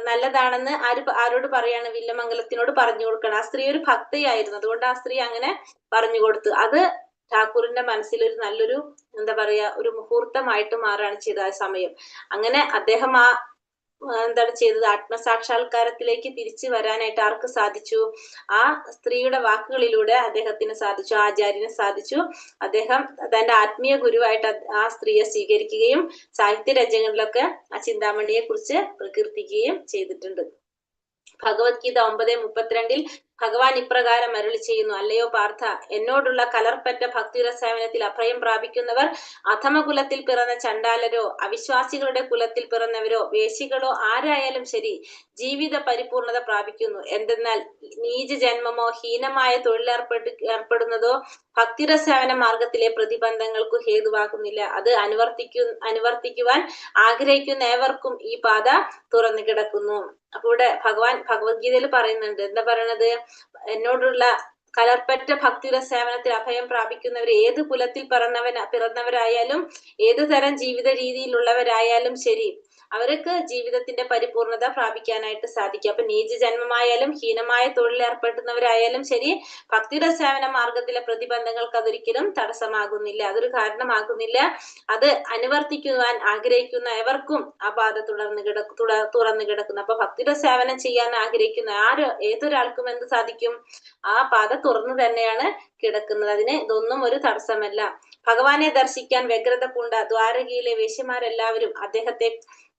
B: നല്ലതാണെന്ന് ആരോട് പറയാണ്, വില്ലമംഗലത്തിനോട് പറഞ്ഞു കൊടുക്കണം. ആ സ്ത്രീ ഒരു ഭക്തയായിരുന്നു, അതുകൊണ്ട് ആ സ്ത്രീ അങ്ങനെ പറഞ്ഞു കൊടുത്തു. അത് ഠാക്കൂറിന്റെ മനസ്സിൽ ഒരു നല്ലൊരു എന്താ പറയാ, ഒരു മുഹൂർത്തമായിട്ട് മാറാണ് ചെയ്ത ആ സമയം. അങ്ങനെ അദ്ദേഹം എന്താണ് ചെയ്തത്, ആത്മസാക്ഷാത്കാരത്തിലേക്ക് തിരിച്ചു വരാനായിട്ട് ആർക്ക് സാധിച്ചു, ആ സ്ത്രീയുടെ വാക്കുകളിലൂടെ അദ്ദേഹത്തിന് സാധിച്ചു, ആചാര്യന് സാധിച്ചു. അദ്ദേഹം തന്റെ ആത്മീയ ഗുരുവായിട്ട് ആ സ്ത്രീയെ സ്വീകരിക്കുകയും സാഹിത്യ രചനകളിലൊക്കെ ആ ചിന്താമണിയെ കുറിച്ച് പ്രകീർത്തിക്കുകയും ചെയ്തിട്ടുണ്ട്. ഭഗവത്ഗീത 9:32 ഭഗവാൻ ഇപ്രകാരം അരുളി ചെയ്യുന്നു: അല്ലയോ പാർത്ഥ, എന്നോടുള്ള കലർപ്പറ്റ ഭക്തിയുടെ സേവനത്തിൽ അഭയം പ്രാപിക്കുന്നവർ അധമകുലത്തിൽ പിറന്ന ചണ്ടാലരോ അവിശ്വാസികളുടെ കുലത്തിൽ പിറന്നവരോ വേശികളോ ആരായാലും ശരി ജീവിത പരിപൂർണത പ്രാപിക്കുന്നു. എന്തെന്നാൽ നീച ജന്മമോ ഹീനമായ തൊഴിലേർപ്പെടുന്നതോ ഭക്തിയുടെ സേവന മാർഗത്തിലെ പ്രതിബന്ധങ്ങൾക്കു ഹേതുവാകുന്നില്ല. അത് അനുവർത്തിക്കുവാൻ ആഗ്രഹിക്കുന്ന ഏവർക്കും ഈ പാത തുറന്നു കിടക്കുന്നു. അപ്പൊ ഇവിടെ ഭഗവാൻ ഭഗവത്ഗീതയിൽ പറയുന്നുണ്ട്, എന്താ പറയണത്? എന്നോടുള്ള കലർപ്പറ്റ ഭക്തിയുടെ സേവനത്തിൽ അഭയം പ്രാപിക്കുന്നവർ ഏത് കുലത്തിൽ പിറന്നവരായാലും ഏത് തരം ജീവിത രീതിയിലുള്ളവരായാലും ശരി അവർക്ക് ജീവിതത്തിന്റെ പരിപൂർണത പ്രാപിക്കാനായിട്ട് സാധിക്കും. അപ്പൊ നീച ജന്മമായാലും ഹീനമായ തൊഴിൽ ഏർപ്പെടുന്നവരായാലും ശരി ഭക്തിയുടെ സേവന മാർഗത്തിലെ പ്രതിബന്ധങ്ങൾക്ക് അതൊരിക്കലും തടസ്സമാകുന്നില്ല, അതൊരു കാരണമാകുന്നില്ല. അത് അനുവർത്തിക്കുവാൻ ആഗ്രഹിക്കുന്ന എവർക്കും ആ പാത തുറന്നു കിടക്കുന്നു. അപ്പൊ ഭക്തിയുടെ സേവനം ചെയ്യാൻ ആഗ്രഹിക്കുന്ന ഏതൊരാൾക്കും എന്ത് സാധിക്കും? ആ പാത തുറന്നു തന്നെയാണ് കിടക്കുന്നത്. അതിന് ഇതൊന്നും ഒരു തടസ്സമല്ല. ഭഗവാനെ ദർശിക്കാൻ വ്യഗ്രത പൂണ്ട ദ്വാരകയിലെ വേശ്യമാരെല്ലാവരും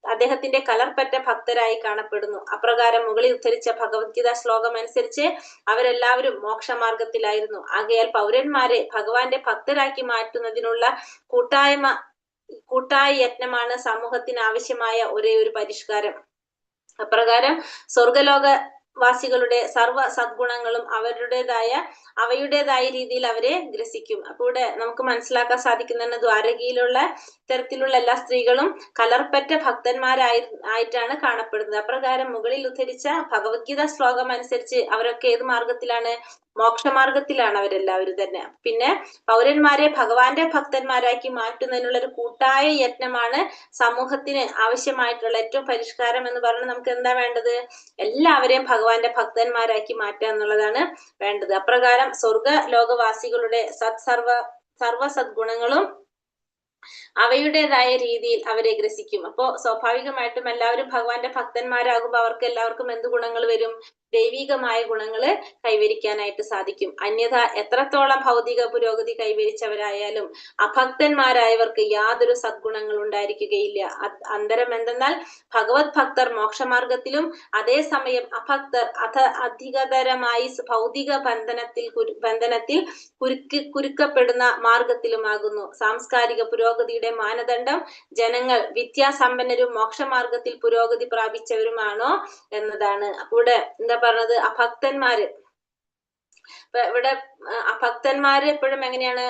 B: അദ്ദേഹത്തിന്റെ കലർപ്പറ്റ ഭക്തരായി കാണപ്പെടുന്നു. അപ്രകാരം മുകളിൽ ഉദ്ധരിച്ച ഭഗവത്ഗീത ശ്ലോകം അനുസരിച്ച് അവരെല്ലാവരും മോക്ഷമാർഗത്തിലായിരുന്നു. ആകയാൽ പൗരന്മാരെ ഭഗവാന്റെ ഭക്തരാക്കി മാറ്റുന്നതിനുള്ള കൂട്ടായ യത്നമാണ് സമൂഹത്തിന് ആവശ്യമായ ഒരേ ഒരു പരിഷ്കാരം. അപ്രകാരം സ്വർഗലോകവാസികളുടെ സർവ്വ സദ്ഗുണങ്ങളും അവയുടേതായ രീതിയിൽ അവരെ ഗ്രസിക്കും. അപ്പൊ ഇവിടെ നമുക്ക് മനസ്സിലാക്കാൻ സാധിക്കുന്ന ദ്വാരകയിലുള്ള ഇത്തരത്തിലുള്ള എല്ലാ സ്ത്രീകളും കലർപ്പറ്റ ഭക്തന്മാരായിട്ടാണ് കാണപ്പെടുന്നത്. അപ്രകാരം മുകളിൽ ഉദ്ധരിച്ച ഭഗവത്ഗീത ശ്ലോകം അനുസരിച്ച് അവരൊക്കെ ഏത് മാർഗത്തിലാണ്? മോക്ഷമാർഗത്തിലാണ് അവരെല്ലാവരും തന്നെ. പിന്നെ പൗരന്മാരെ ഭഗവാന്റെ ഭക്തന്മാരാക്കി മാറ്റുന്നതിനുള്ള ഒരു കൂട്ടായ യത്നമാണ് സമൂഹത്തിന് ആവശ്യമായിട്ടുള്ള ഏറ്റവും പരിഷ്കാരം എന്ന് പറഞ്ഞാൽ നമുക്ക് എന്താ വേണ്ടത്? എല്ലാവരെയും ഭഗവാന്റെ ഭക്തന്മാരാക്കി മാറ്റുക എന്നുള്ളതാണ് വേണ്ടത്. അപ്രകാരം സ്വർഗ ലോകവാസികളുടെ സർവ സദ്ഗുണങ്ങളും അവയുടേതായ രീതിയിൽ അവരെ ഗ്രസിക്കും. അപ്പോ സ്വാഭാവികമായിട്ടും എല്ലാവരും ഭഗവാന്റെ ഭക്തന്മാരാകുമ്പോൾ അവർക്ക് എല്ലാവർക്കും എന്ത് ഗുണങ്ങൾ വരും? ദൈവികമായ ഗുണങ്ങള് കൈവരിക്കാനായിട്ട് സാധിക്കും. അന്യഥ എത്രത്തോളം ഭൗതിക പുരോഗതി കൈവരിച്ചവരായാലും അഭക്തന്മാരായവർക്ക് യാതൊരു സദ്ഗുണങ്ങൾ ഉണ്ടായിരിക്കുകയില്ല. അന്തരം എന്തെന്നാൽ ഭഗവത് ഭക്തർ മോക്ഷമാർഗത്തിലും അതേസമയം അഭക്തർ അധികതരമായി ഭൗതിക ബന്ധനത്തിൽ കുരുക്കപ്പെടുന്ന മാർഗത്തിലുമാകുന്നു. സാംസ്കാരിക പുരോഗതിയുടെ മാനദണ്ഡം ജനങ്ങൾ വിദ്യാസമ്പന്നരും മോക്ഷമാർഗത്തിൽ പുരോഗതി പ്രാപിച്ചവരുമാണോ എന്നതാണ്. അപ്പൊ ഇവിടെ എന്താ പറഞ്ഞത്? അഭക്തന്മാര്. ഇവിടെ അഭക്തന്മാര് എപ്പോഴും എങ്ങനെയാണ്?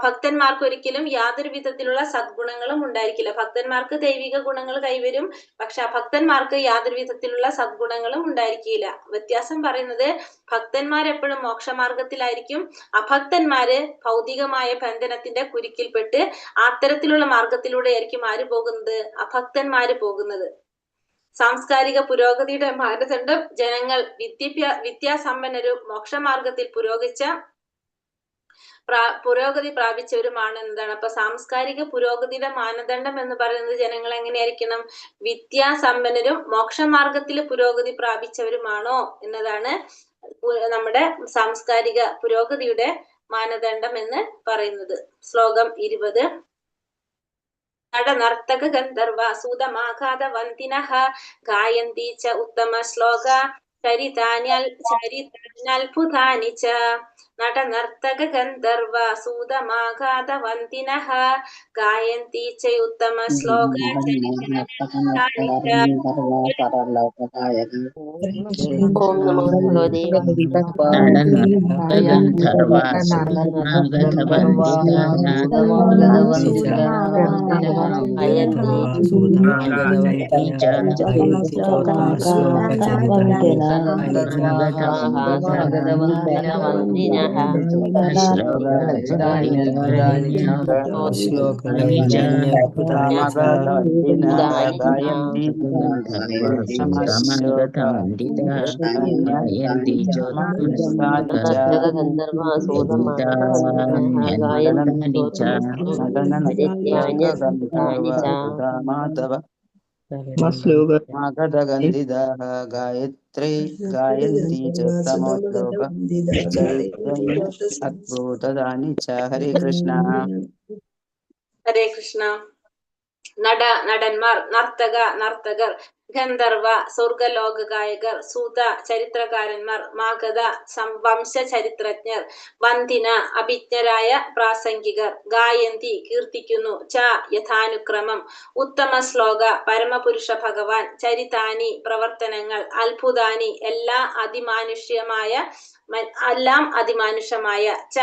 B: ഭക്തന്മാർക്ക് ഒരിക്കലും യാതൊരു വിധത്തിലുള്ള സദ്ഗുണങ്ങളും ഉണ്ടായിരിക്കില്ല. ഭക്തന്മാർക്ക് ദൈവിക ഗുണങ്ങൾ കൈവരും, പക്ഷെ അഭക്തന്മാർക്ക് യാതൊരു വിധത്തിലുള്ള സദ്ഗുണങ്ങളും ഉണ്ടായിരിക്കില്ല. വ്യത്യാസം പറയുന്നത് ഭക്തന്മാരെപ്പോഴും മോക്ഷമാർഗത്തിലായിരിക്കും, അഭക്തന്മാര് ഭൗതികമായ ബന്ധനത്തിന്റെ കുരുക്കിൽപ്പെട്ട് അത്തരത്തിലുള്ള മാർഗത്തിലൂടെ ആയിരിക്കും ആര് പോകുന്നത്? അഭക്തന്മാര് പോകുന്നത്. സാംസ്കാരിക പുരോഗതിയുടെ മാനദണ്ഡം ജനങ്ങൾ വിദ്യാസമ്പന്നരും മോക്ഷമാർഗത്തിൽ പുരോഗതി പ്രാപിച്ചവരുമാണ് എന്നതാണ്. അപ്പൊ സാംസ്കാരിക പുരോഗതിയുടെ മാനദണ്ഡം എന്ന് പറയുന്നത് ജനങ്ങൾ എങ്ങനെയായിരിക്കണം? വിദ്യാസമ്പന്നരും മോക്ഷമാർഗത്തിൽ പുരോഗതി പ്രാപിച്ചവരുമാണോ എന്നതാണ് നമ്മുടെ സാംസ്കാരിക പുരോഗതിയുടെ മാനദണ്ഡം എന്ന് പറയുന്നത്. ശ്ലോകം 20. നടനർത്തക ഗന്ധർവ സൂതമാഘാതവന്തിനഃ ഗായന്തി ച ഉത്തമ ശ്ലോക ചരിതാന്യത്ഭുതാനി ച. നടനർത്തക ഗന്ധർവ സൂതമാഘാതവന്തിനഃ ഗായന്തി ച ഉത്തമ ശ്ലോക ചരിതാന്യത്ഭുതാനി ച.
H: ഓം നമോ ഭഗവതേ
C: ഗായത്രി ഗായന്തി അദ്ഭുതാനി ച. ഹരേ കൃഷ്ണ.
B: ഹരേ കൃഷ്ണ. നടന്മാർ, നർത്തകർ, ഗന്ധർവ, സ്വർഗലോക ഗായകർ, സൂത, ചരിത്രകാരന്മാർ, മാഗധ, വംശ ചരിത്രജ്ഞർ, വന്ദിന, അഭിജ്ഞരായ പ്രാസംഗികർ, ഗായന്തി, കീർത്തിക്കുന്നു, ച, യഥാനുക്രമം, ഉത്തമ ശ്ലോക, പരമപുരുഷ ഭഗവാൻ, ചരിതാനി, പ്രവർത്തനങ്ങൾ, അത്ഭുതാനി, എല്ലാം അതിമാനുഷമായ, ച,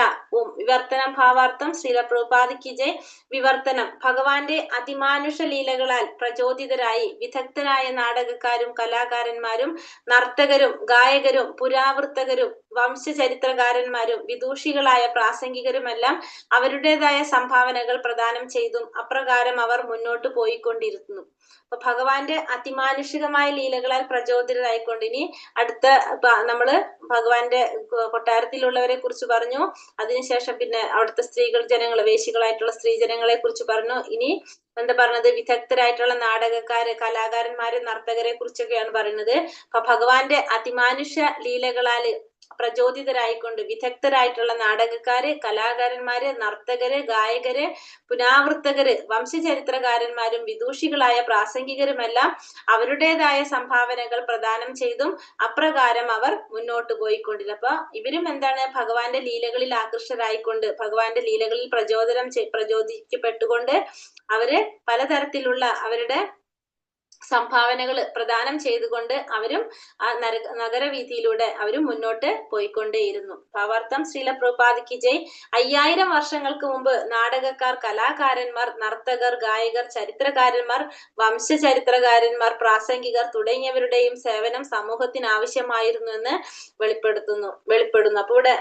B: വിവർത്തനം ഭാവാർത്ഥം ശ്രീല പ്രഭുപാദിക്ക് ജയ്. വിവർത്തനം: ഭഗവാന്റെ അതിമാനുഷ ലീലകളാൽ പ്രചോദിതരായി വിദഗ്ധരായ നാടകക്കാരും കലാകാരന്മാരും നർത്തകരും ഗായകരും പുരാവൃത്തകരും വംശചരിത്രകാരന്മാരും വിദൂഷികളായ പ്രാസംഗികരുമെല്ലാം അവരുടേതായ സംഭാവനകൾ പ്രദാനം ചെയ്തും അപ്രകാരം അവർ മുന്നോട്ട് പോയിക്കൊണ്ടിരുന്നു. അപ്പൊ ഭഗവാന്റെ അതിമാനുഷികമായ ലീലകളാൽ പ്രചോദിതരായിക്കൊണ്ട് ഇനി അടുത്ത നമ്മള് ഭഗവാന്റെ കൊട്ടാരത്തിലുള്ളവരെ കുറിച്ച് പറഞ്ഞു. അതിനുശേഷം പിന്നെ അവിടുത്തെ സ്ത്രീകൾ ജനങ്ങൾ വേശികളായിട്ടുള്ള സ്ത്രീ ജനങ്ങളെ കുറിച്ച് പറഞ്ഞു. ഇനി എന്താ പറഞ്ഞത്? വിദഗ്ധരായിട്ടുള്ള നാടകക്കാര്, കലാകാരന്മാര്, നർത്തകരെ കുറിച്ചൊക്കെയാണ് പറയുന്നത്. അപ്പൊ ഭഗവാന്റെ അതിമാനുഷ ലീലകളാല് പ്രചോദിതരായിക്കൊണ്ട് വിദഗ്ധരായിട്ടുള്ള നാടകക്കാര്, കലാകാരന്മാര്, നർത്തകര്, ഗായകര്, പുരാവൃത്തകര്, വംശചരിത്രകാരന്മാരും വിദൂഷികളായ പ്രാസംഗികരുമെല്ലാം അവരുടേതായ സംഭാവനകൾ പ്രദാനം ചെയ്തും അപ്രകാരം അവർ മുന്നോട്ട് പോയിക്കൊണ്ടിരുന്നു. അപ്പൊ ഇവരും എന്താണ്? ഭഗവാന്റെ ലീലകളിൽ ആകൃഷ്ടരായിക്കൊണ്ട് ഭഗവാന്റെ ലീലകളിൽ പ്രചോദിക്കപ്പെട്ടുകൊണ്ട് അവര് പലതരത്തിലുള്ള അവരുടെ സംഭാവനകൾ പ്രദാനം ചെയ്തുകൊണ്ട് അവരും ആ നഗരവീതിയിലൂടെ അവരും മുന്നോട്ട് പോയിക്കൊണ്ടേയിരുന്നു. ഭാവാർത്ഥം ശ്രീല പ്രഭുപാദിക്ക് ജയ്. 5000 വർഷങ്ങൾക്ക് മുമ്പ് നാടകക്കാർ, കലാകാരന്മാർ, നർത്തകർ, ഗായകർ, ചരിത്രകാരന്മാർ, വംശചരിത്രകാരന്മാർ, പ്രാസംഗികർ തുടങ്ങിയവരുടെയും സേവനം സമൂഹത്തിന് ആവശ്യമായിരുന്നു എന്ന് വെളിപ്പെടുന്നു. അപ്പൊ ഇവിടെ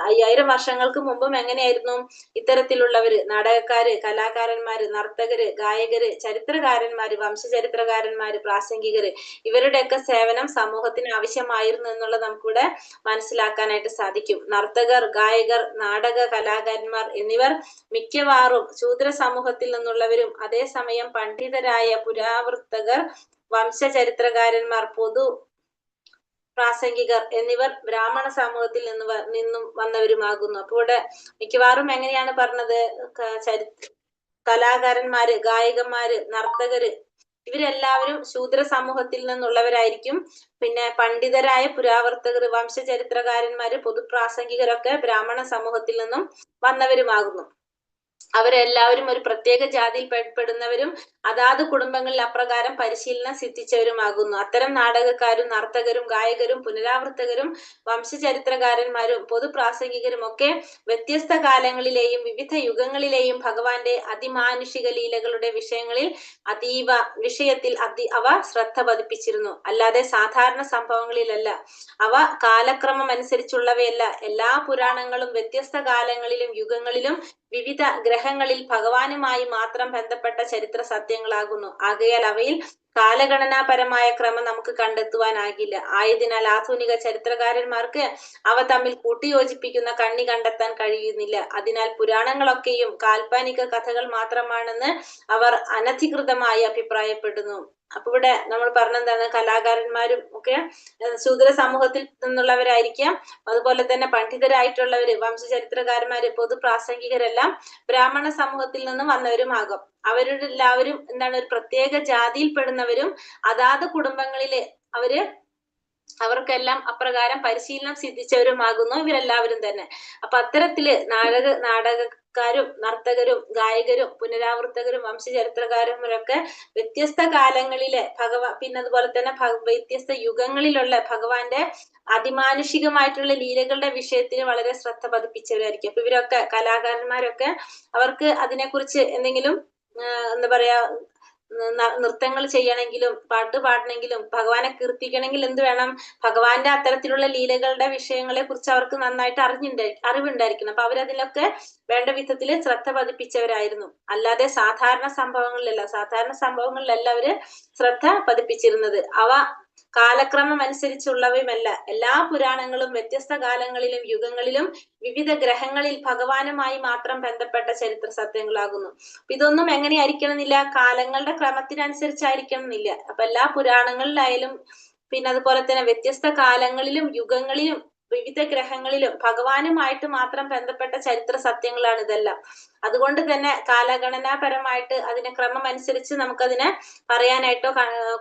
B: 5000 വർഷങ്ങൾക്ക് മുമ്പും എങ്ങനെയായിരുന്നു? ഇത്തരത്തിലുള്ളവര് നാടകക്കാര്, കലാകാരന്മാര്, നർത്തകര്, ഗായകര്, ചരിത്രകാരന്മാര്, വംശചരിത്രകാരന്മാര്, പ്രാസംഗികര് ഇവരുടെയൊക്കെ സേവനം സമൂഹത്തിന് ആവശ്യമായിരുന്നു എന്നുള്ളത് നമുക്കിവിടെ മനസ്സിലാക്കാനായിട്ട് സാധിക്കും. നർത്തകർ, ഗായകർ, നാടക കലാകാരന്മാർ എന്നിവർ മിക്കവാറും ശൂദ്ര സമൂഹത്തിൽ നിന്നുള്ളവരും അതേസമയം പണ്ഡിതരായ പുരാവൃത്തകർ, വംശചരിത്രകാരന്മാർ, പൊതു പ്രാസംഗികർ എന്നിവർ ബ്രാഹ്മണ സമൂഹത്തിൽ നിന്നും വന്നവരുമാകുന്നു. അപ്പൊ ഇവിടെ മിക്കവാറും എങ്ങനെയാണ് പറഞ്ഞത്? കലാകാരന്മാര്, ഗായകന്മാര്, നർത്തകര് ഇവരെല്ലാവരും ശൂദ്ര സമൂഹത്തിൽ നിന്നുള്ളവരായിരിക്കും. പിന്നെ പണ്ഡിതരായ പുരാവർത്തകർ, വംശചരിത്രകാരന്മാര്, പൊതുപ്രാസംഗികരൊക്കെ ബ്രാഹ്മണ സമൂഹത്തിൽ നിന്നും വന്നവരുമാകുന്നു. അവരെല്ലാവരും ഒരു പ്രത്യേക ജാതിയിൽ പെടുന്നവരും അതാത് കുടുംബങ്ങളിൽ അപ്രകാരം പരിശീലനം സിദ്ധിച്ചവരുമാകുന്നു. അത്തരം നാടകക്കാരും നർത്തകരും ഗായകരും പുനരാവൃത്തകരും വംശചരിത്രകാരന്മാരും പൊതുപ്രാസംഗികരും ഒക്കെ വ്യത്യസ്ത കാലങ്ങളിലെയും വിവിധ യുഗങ്ങളിലെയും ഭഗവാന്റെ അതിമാനുഷിക ലീലകളുടെ വിഷയത്തിൽ അവ ശ്രദ്ധ പതിപ്പിച്ചിരുന്നു. അല്ലാതെ സാധാരണ സംഭവങ്ങളിലല്ല. അവ കാലക്രമം അനുസരിച്ചുള്ളവയല്ല. എല്ലാ പുരാണങ്ങളും വ്യത്യസ്ത കാലങ്ങളിലും യുഗങ്ങളിലും വിവിധ ഗ്രഹങ്ങളിൽ ഭഗവാനുമായി മാത്രം ബന്ധപ്പെട്ട ചരിത്ര സത്യങ്ങളാകുന്നു. ആകയാൽ അവയിൽ കാലഗണനാപരമായ ക്രമം നമുക്ക് കണ്ടെത്തുവാനാകില്ല. ആയതിനാൽ ആധുനിക ചരിത്രകാരന്മാർക്ക് അവ തമ്മിൽ കൂട്ടിയോജിപ്പിക്കുന്ന കണ്ണി കണ്ടെത്താൻ കഴിയുന്നില്ല. അതിനാൽ പുരാണങ്ങളൊക്കെയും കാൽപ്പനിക കഥകൾ മാത്രമാണെന്ന് അവർ അനധികൃതമായി അഭിപ്രായപ്പെടുന്നു. അപ്പൊ ഇവിടെ നമ്മൾ പറഞ്ഞെന്താണ്? കലാകാരന്മാരും ഒക്കെ ശൂദ്ര സമൂഹത്തിൽ നിന്നുള്ളവരായിരിക്കാം. അതുപോലെ തന്നെ പണ്ഡിതരായിട്ടുള്ളവര്, വംശചരിത്രകാരന്മാര്, പൊതുപ്രാസംഗികരെല്ലാം ബ്രാഹ്മണ സമൂഹത്തിൽ നിന്നും വന്നവരുമാകും. അവരെല്ലാവരും എന്താണ്? ഒരു പ്രത്യേക ജാതിയിൽ പെടുന്നവരും അതാത് കുടുംബങ്ങളിലെ അവർക്കെല്ലാം അപ്രകാരം പരിശീലനം സിദ്ധിച്ചവരുമാകുന്നു ഇവരെല്ലാവരും തന്നെ. അപ്പൊ അത്തരത്തില് നാടകക്കാരും നർത്തകരും ഗായകരും പുനരാവൃത്തകരും വംശചരിത്രകാരന്മാരൊക്കെ വ്യത്യസ്ത കാലങ്ങളിലെ പിന്നെ അതുപോലെ തന്നെ വ്യത്യസ്ത യുഗങ്ങളിലുള്ള ഭഗവാന്റെ അതിമാനുഷികമായിട്ടുള്ള ലീലകളുടെ വിഷയത്തിന് വളരെ ശ്രദ്ധ പതിപ്പിച്ചവരായിരിക്കും. അപ്പൊ ഇവരൊക്കെ കലാകാരന്മാരൊക്കെ അവർക്ക് അതിനെക്കുറിച്ച് എന്തെങ്കിലും എന്താ പറയാ നൃത്തങ്ങൾ ചെയ്യണമെങ്കിലും പാട്ട് പാടണമെങ്കിലും ഭഗവാനെ കീർത്തിക്കണമെങ്കിൽ എന്ത് വേണം? ഭഗവാന്റെ അത്തരത്തിലുള്ള ലീലകളുടെ വിഷയങ്ങളെ കുറിച്ച് അവർക്ക് നന്നായിട്ട് അറിവുണ്ടായിരിക്കണം. അപ്പൊ അവരതിലൊക്കെ വേണ്ട വിധത്തില് ശ്രദ്ധ പതിപ്പിച്ചവരായിരുന്നു. അല്ലാതെ സാധാരണ സംഭവങ്ങളിലല്ല അവര് ശ്രദ്ധ പതിപ്പിച്ചിരുന്നത്. അവ കാലക്രമം അനുസരിച്ചുള്ളവയുമല്ല. എല്ലാ പുരാണങ്ങളും വ്യത്യസ്ത കാലങ്ങളിലും യുഗങ്ങളിലും വിവിധ ഗ്രഹങ്ങളിൽ ഭഗവാനുമായി മാത്രം ബന്ധപ്പെട്ട ചരിത്ര സത്യങ്ങളാകുന്നു. ഇതൊന്നും എങ്ങനെയായിരിക്കണമെന്നില്ല? കാലങ്ങളുടെ ക്രമത്തിനനുസരിച്ചായിരിക്കണം എന്നില്ല. അപ്പൊ എല്ലാ പുരാണങ്ങളിലായാലും പിന്നെ അതുപോലെ തന്നെ വ്യത്യസ്ത കാലങ്ങളിലും യുഗങ്ങളിലും വിവിധ ഗ്രഹങ്ങളിലും ഭഗവാനുമായിട്ട് മാത്രം ബന്ധപ്പെട്ട ചരിത്ര സത്യങ്ങളാണ് ഇതെല്ലാം. അതുകൊണ്ട് തന്നെ കാലഗണനാപരമായിട്ട് അതിന്റെ ക്രമം അനുസരിച്ച് നമുക്കതിനെ പറയാനായിട്ടോ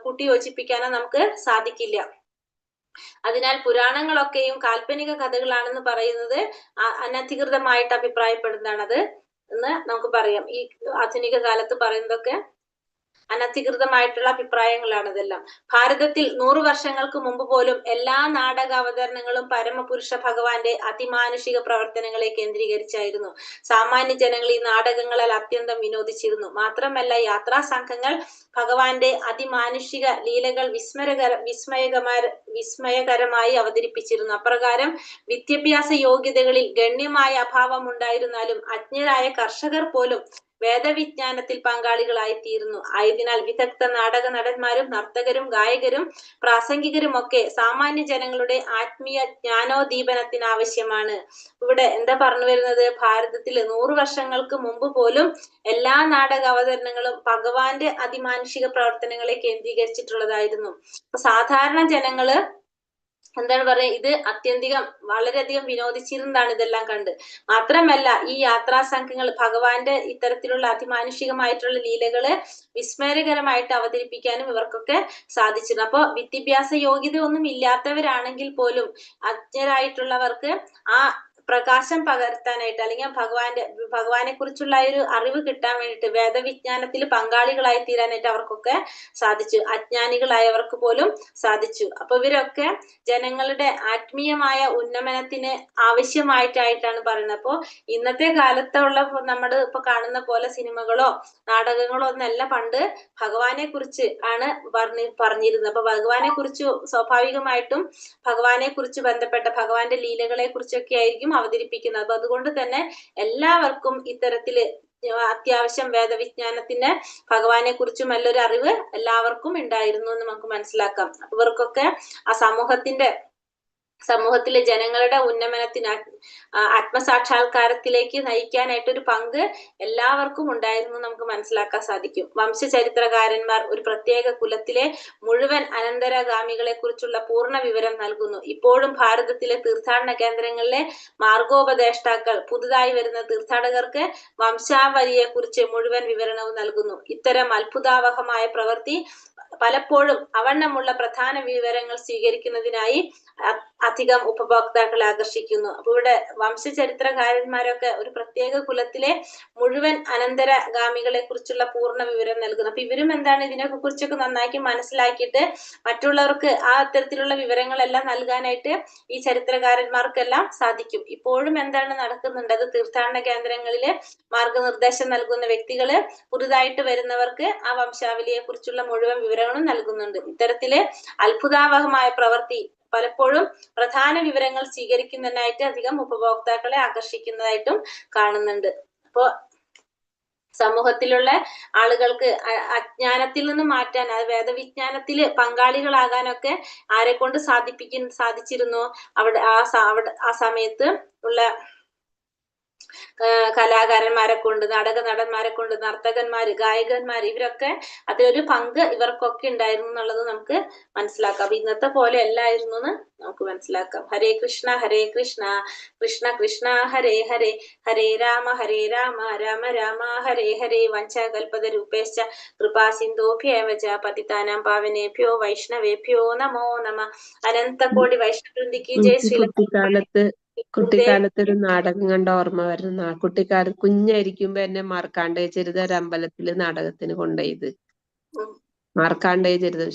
B: കൂട്ടി യോജിപ്പിക്കാനോ നമുക്ക് സാധിക്കില്ല. അതിനാൽ പുരാണങ്ങളൊക്കെയും കാൽപ്പനിക കഥകളാണെന്ന് പറയുന്നത് അനധികൃതമായിട്ട് അഭിപ്രായപ്പെടുന്നതാണത് എന്ന് നമുക്ക് പറയാം. ഈ ആധുനിക കാലത്ത് പറയുന്നതൊക്കെ അനധികൃതമായിട്ടുള്ള അഭിപ്രായങ്ങളാണ് ഇതെല്ലാം. ഭാരതത്തിൽ 100 വർഷങ്ങൾക്ക് മുമ്പ് പോലും എല്ലാ നാടക അവതരണങ്ങളും പരമപുരുഷ ഭഗവാന്റെ അതിമാനുഷിക പ്രവർത്തനങ്ങളെ കേന്ദ്രീകരിച്ചായിരുന്നു. സാമാന്യ ജനങ്ങൾ ഈ നാടകങ്ങളാൽ അത്യന്തം വിനോദിച്ചിരുന്നു. മാത്രമല്ല യാത്രാ സംഘങ്ങൾ ഭഗവാന്റെ അതിമാനുഷിക ലീലകൾ വിസ്മയകരമായി അവതരിപ്പിച്ചിരുന്നു. അപ്രകാരം വിദ്യാഭ്യാസ യോഗ്യതകളിൽ ഗണ്യമായ അഭാവം ഉണ്ടായിരുന്നാലും അജ്ഞരായ കർഷകർ പോലും വേദവിജ്ഞാനത്തിൽ പങ്കാളികളായി തീരുന്നു. ആയതിനാൽ വിദഗ്ധ നാടക നടന്മാരും നർത്തകരും ഗായകരും പ്രാസംഗികരും ഒക്കെ സാമാന്യ ജനങ്ങളുടെ ആത്മീയ ജ്ഞാനോദ്ദീപനത്തിന് ആവശ്യമാണ്. ഇവിടെ എന്താ പറഞ്ഞു വരുന്നത്? ഭാരതത്തിൽ 100 വർഷങ്ങൾക്ക് മുമ്പ് പോലും എല്ലാ നാടക അവതരണങ്ങളും ഭഗവാന്റെ അതിമാനുഷിക പ്രവർത്തനങ്ങളെ കേന്ദ്രീകരിച്ചിട്ടുള്ളതായിരുന്നു. സാധാരണ ജനങ്ങള് എന്താണ് പറയുക, ഇത് വളരെയധികം വിനോദിച്ചിരുന്നതാണ് ഇതെല്ലാം കണ്ട്. മാത്രമല്ല ഈ യാത്രാ സംഘങ്ങൾ ഭഗവാന്റെ ഇത്തരത്തിലുള്ള അതിമാനുഷികമായിട്ടുള്ള ലീലകള് വിസ്മയകരമായിട്ട് അവതരിപ്പിക്കാനും ഇവർക്കൊക്കെ സാധിച്ചിരുന്നു. അപ്പൊ വിദ്യാഭ്യാസ യോഗ്യത ഒന്നും ഇല്ലാത്തവരാണെങ്കിൽ പോലും അജ്ഞരായിട്ടുള്ളവർക്ക് ആ പ്രകാശം പകർത്താനായിട്ട് അല്ലെങ്കിൽ ഭഗവാനെ കുറിച്ചുള്ള ഒരു അറിവ് കിട്ടാൻ വേണ്ടിയിട്ട് വേദവിജ്ഞാനത്തിൽ പങ്കാളികളായി തീരാനായിട്ട് അവർക്കൊക്കെ സാധിച്ചു. അജ്ഞാനികളായവർക്ക് പോലും സാധിച്ചു. അപ്പൊ ഇവരൊക്കെ ജനങ്ങളുടെ ആത്മീയമായ ഉന്നമനത്തിന് ആവശ്യമായിട്ടാണ് പറയുന്നത്. അപ്പോ ഇന്നത്തെ കാലത്തുള്ള നമ്മൾ ഇപ്പൊ കാണുന്ന പോലെ സിനിമകളോ നാടകങ്ങളോ ഒന്നല്ല പണ്ട് ഭഗവാനെ കുറിച്ച് ആണ് പറഞ്ഞിരുന്നത്. അപ്പൊ ഭഗവാനെ കുറിച്ച് സ്വാഭാവികമായിട്ടും ഭഗവാനെ കുറിച്ച് ബന്ധപ്പെട്ട ഭഗവാന്റെ ലീലകളെ കുറിച്ചൊക്കെ ആയിരിക്കും അവതരിപ്പിക്കുന്നത്. അപ്പൊ അതുകൊണ്ട് തന്നെ എല്ലാവർക്കും ഇത്തരത്തില് അത്യാവശ്യം വേദവിജ്ഞാനത്തിന്റെ ഭഗവാനെ കുറിച്ചും നല്ലൊരു അറിവ് എല്ലാവർക്കും ഉണ്ടായിരുന്നു എന്ന് നമുക്ക് മനസ്സിലാക്കാം. ഇവർക്കൊക്കെ ആ സമൂഹത്തിലെ ജനങ്ങളുടെ ഉന്നമനത്തിന് ആത്മസാക്ഷാത്കാരത്തിലേക്ക് നയിക്കാനായിട്ട് ഒരു പങ്ക് എല്ലാവർക്കും ഉണ്ടായിരുന്നു നമുക്ക് മനസ്സിലാക്കാൻ സാധിക്കും. വംശചരിത്രകാരന്മാർ ഒരു പ്രത്യേക കുലത്തിലെ മുഴുവൻ അനന്തരഗാമികളെ കുറിച്ചുള്ള പൂർണ്ണ വിവരം നൽകുന്നു. ഇപ്പോഴും ഭാരതത്തിലെ തീർത്ഥാടന കേന്ദ്രങ്ങളിലെ മാർഗോപദേഷ്ടാക്കൾ പുതുതായി വരുന്ന തീർത്ഥാടകർക്ക് വംശാവലിയെ കുറിച്ച് മുഴുവൻ വിവരണവും നൽകുന്നു. ഇത്തരം അത്ഭുതാവഹമായ പ്രവൃത്തി പലപ്പോഴും അവണ്ണമുള്ള പ്രധാന വിവരങ്ങൾ സ്വീകരിക്കുന്നതിനായി അധികം ഉപഭോക്താക്കളെ ആകർഷിക്കുന്നു. അപ്പൊ ഇവിടെ വംശചരിത്രകാരന്മാരൊക്കെ ഒരു പ്രത്യേക കുലത്തിലെ മുഴുവൻ അനന്തരഗാമികളെ കുറിച്ചുള്ള പൂർണ്ണ വിവരം നൽകുന്നു. അപ്പൊ ഇവരും എന്താണ് ഇതിനെ കുറിച്ചൊക്കെ നന്നാക്കി മനസ്സിലാക്കിയിട്ട് മറ്റുള്ളവർക്ക് ആ അത്തരത്തിലുള്ള വിവരങ്ങളെല്ലാം നൽകാനായിട്ട് ഈ ചരിത്രകാരന്മാർക്കെല്ലാം സാധിക്കും. ഇപ്പോഴും എന്താണ് നടക്കുന്നുണ്ട്, അത് തീർത്ഥാടന കേന്ദ്രങ്ങളില് മാർഗനിർദ്ദേശം നൽകുന്ന വ്യക്തികള് പുതുതായിട്ട് വരുന്നവർക്ക് ആ വംശാവലിയെ കുറിച്ചുള്ള മുഴുവൻ വിവരങ്ങളും നൽകുന്നുണ്ട്. ഇത്തരത്തില് അത്ഭുതാവഹമായ പ്രവൃത്തി പലപ്പോഴും പ്രധാന വിവരങ്ങൾ സ്വീകരിക്കുന്നതിനായിട്ട് അധികം ഉപഭോക്താക്കളെ ആകർഷിക്കുന്നതായിട്ടും കാണുന്നുണ്ട്. അപ്പോ സമൂഹത്തിലുള്ള ആളുകൾക്ക് അജ്ഞാനത്തിൽ നിന്ന് മാറ്റാൻ, അത് വേദവിജ്ഞാനത്തിൽ പങ്കാളികളാകാനൊക്കെ ആരെ കൊണ്ട് സാധിച്ചിരുന്നു? ആ സമയത്ത് ഉള്ള കലാകാരന്മാരെ കൊണ്ട്, നാടക നടന്മാരെ കൊണ്ട്, നർത്തകന്മാര്, ഗായകന്മാര്, ഇവരൊക്കെ അതിലൊരു പങ്ക് ഇവർക്കൊക്കെ ഉണ്ടായിരുന്നു എന്നുള്ളത് നമുക്ക് മനസ്സിലാക്കാം. അപ്പൊ ഇന്നത്തെ പോലെ അല്ലായിരുന്നു എന്ന് നമുക്ക് മനസ്സിലാക്കാം. ഹരേ കൃഷ്ണ കൃഷ്ണ കൃഷ്ണ ഹരേ ഹരേ, ഹരേ രാമ രാമ രാമ ഹരേ ഹരേ. വഞ്ചകൽപത രൂപേശ്ച കൃപാ സിന്ധോഭ്യേവ ച പതിതാനാം പാവനേഭ്യോ വൈഷ്ണവേഭ്യോ നമോ നമ. അനന്തകോടി വൈഷ്ണവൃന്ദിക്ക് ജയ്.
F: കുട്ടിക്കാലത്ത് ഒരു നാടകം കണ്ട ഓർമ്മ വരുന്ന, കുഞ്ഞായിരിക്കുമ്പോ എന്നെ മാർക്കാണ്ഡേയ ചരിതം അമ്പലത്തില് നാടകത്തിന് കൊണ്ടുപോയത്. മാർക്കാണ്ഡേയ ചരിതം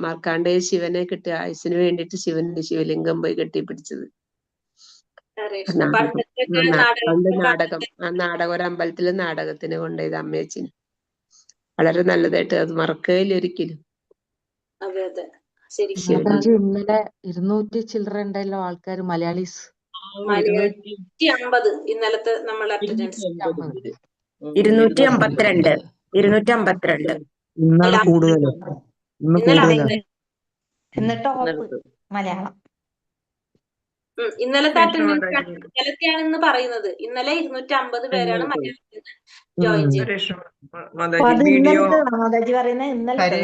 F: മാർക്കാണ്ഡേയ ശിവനെ കിട്ടിയ ആയുസിന് വേണ്ടിയിട്ട് ശിവലിംഗം പോയി കെട്ടിപ്പിടിച്ചത്. നാടകം ഒരു അമ്പലത്തില് നാടകത്തിന് കൊണ്ടുപോയത് അമ്മയച്ചിന്. വളരെ നല്ലതായിട്ട് അത് മറക്കുകയില്ല ഒരിക്കലും.
G: ഇന്നലെ 200 ചില്ലറ ഉണ്ടല്ലോ ആൾക്കാർ, മലയാളീസ്.
B: 250 ഇന്നലത്തെ നമ്മൾ അറ്റൻഡൻസ്
D: 252.
G: ഇന്നലെ കൂടുതൽ.
D: എന്നിട്ട് മലയാളം
B: ഇന്നലത്തെ അറ്റൻഡൻസ് ഇന്നലത്തെയാണെന്ന് പറയുന്നത്. ഇന്നലെ 250 പേരാണ് മലയാളത്തിൽ ജോയിൻ ചെയ്തത്.
E: മാതാജി വീഡിയോ
D: മാതാജി പറയുന്നത് ഇന്നലത്തെ